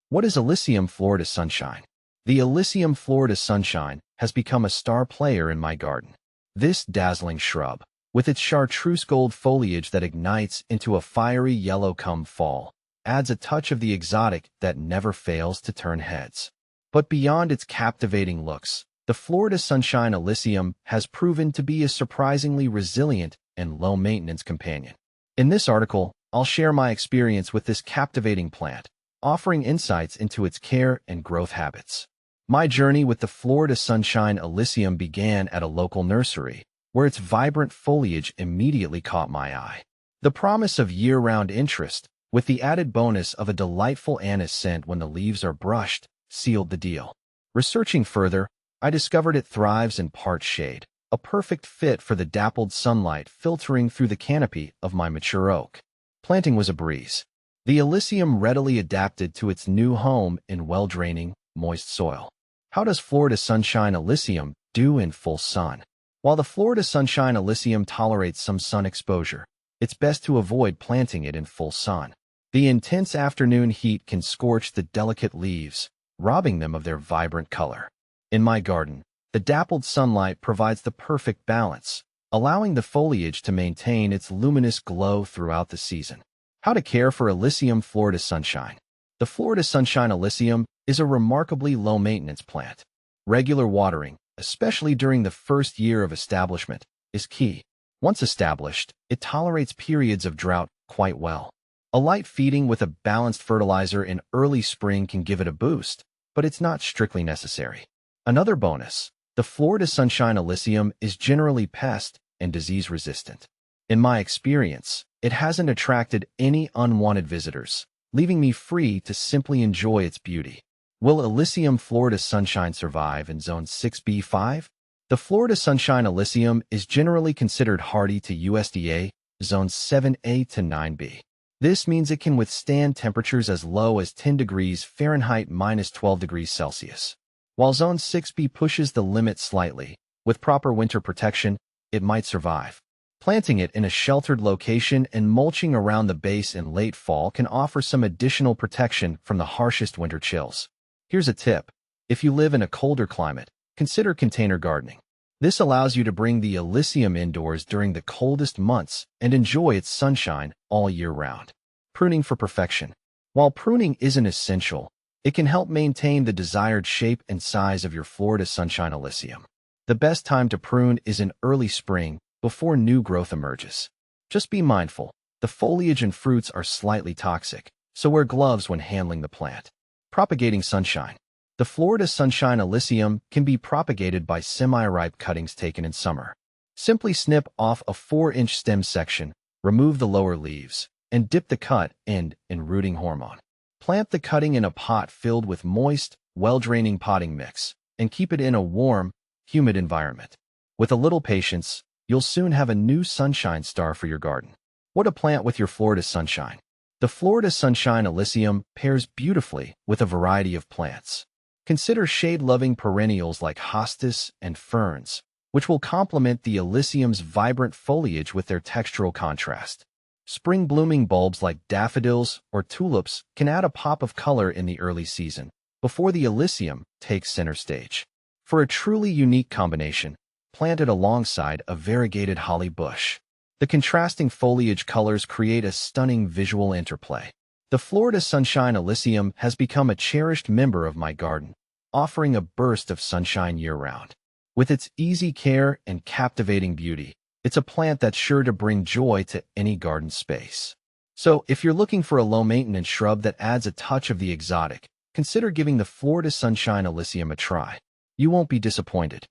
What is Illicium Florida Sunshine? The Illicium Florida Sunshine has become a star player in my garden. This dazzling shrub, with its chartreuse gold foliage that ignites into a fiery yellow come fall, adds a touch of the exotic that never fails to turn heads. But beyond its captivating looks, the Florida Sunshine Illicium has proven to be a surprisingly resilient and low-maintenance companion. In this article, I'll share my experience with this captivating plant, offering insights into its care and growth habits. My journey with the Florida Sunshine Illicium began at a local nursery, where its vibrant foliage immediately caught my eye. The promise of year-round interest, with the added bonus of a delightful anise scent when the leaves are brushed, sealed the deal. Researching further, I discovered it thrives in part shade, a perfect fit for the dappled sunlight filtering through the canopy of my mature oak. Planting was a breeze. The Illicium readily adapted to its new home in well-draining, moist soil. How does Florida Sunshine Illicium do in full sun? While the Florida Sunshine Illicium tolerates some sun exposure, it's best to avoid planting it in full sun. The intense afternoon heat can scorch the delicate leaves, robbing them of their vibrant color. In my garden, the dappled sunlight provides the perfect balance, allowing the foliage to maintain its luminous glow throughout the season. How to care for Illicium Florida Sunshine. The Florida Sunshine Illicium is a remarkably low-maintenance plant. Regular watering, especially during the first year of establishment, is key. Once established, it tolerates periods of drought quite well. A light feeding with a balanced fertilizer in early spring can give it a boost, but it's not strictly necessary. Another bonus, the Florida Sunshine Illicium is generally pest and disease resistant. In my experience, it hasn't attracted any unwanted visitors, leaving me free to simply enjoy its beauty. Will Illicium Florida Sunshine survive in Zone 6B5? The Florida Sunshine Illicium is generally considered hardy to USDA Zones 7A to 9B. This means it can withstand temperatures as low as 10 degrees Fahrenheit minus 12 degrees Celsius. While Zone 6B pushes the limit slightly, with proper winter protection, it might survive. Planting it in a sheltered location and mulching around the base in late fall can offer some additional protection from the harshest winter chills. Here's a tip. If you live in a colder climate, consider container gardening. This allows you to bring the Illicium indoors during the coldest months and enjoy its sunshine all year round. Pruning for perfection. While pruning isn't essential, it can help maintain the desired shape and size of your Florida Sunshine Illicium. The best time to prune is in early spring, before new growth emerges. Just be mindful, the foliage and fruits are slightly toxic, so wear gloves when handling the plant. Propagating sunshine. The Florida Sunshine Illicium can be propagated by semi-ripe cuttings taken in summer. Simply snip off a 4-inch stem section, remove the lower leaves, and dip the cut end in rooting hormone. Plant the cutting in a pot filled with moist, well-draining potting mix, and keep it in a warm, humid environment. With a little patience, you'll soon have a new sunshine star for your garden. What to plant with your Florida Sunshine? The Florida Sunshine Illicium pairs beautifully with a variety of plants. Consider shade-loving perennials like hostas and ferns, which will complement the Illicium's vibrant foliage with their textural contrast. Spring-blooming bulbs like daffodils or tulips can add a pop of color in the early season, before the Illicium takes center stage. For a truly unique combination, plant it alongside a variegated holly bush. The contrasting foliage colors create a stunning visual interplay. The Florida Sunshine Illicium has become a cherished member of my garden, offering a burst of sunshine year-round. With its easy care and captivating beauty, it's a plant that's sure to bring joy to any garden space. So, if you're looking for a low-maintenance shrub that adds a touch of the exotic, consider giving the Florida Sunshine Illicium a try. You won't be disappointed.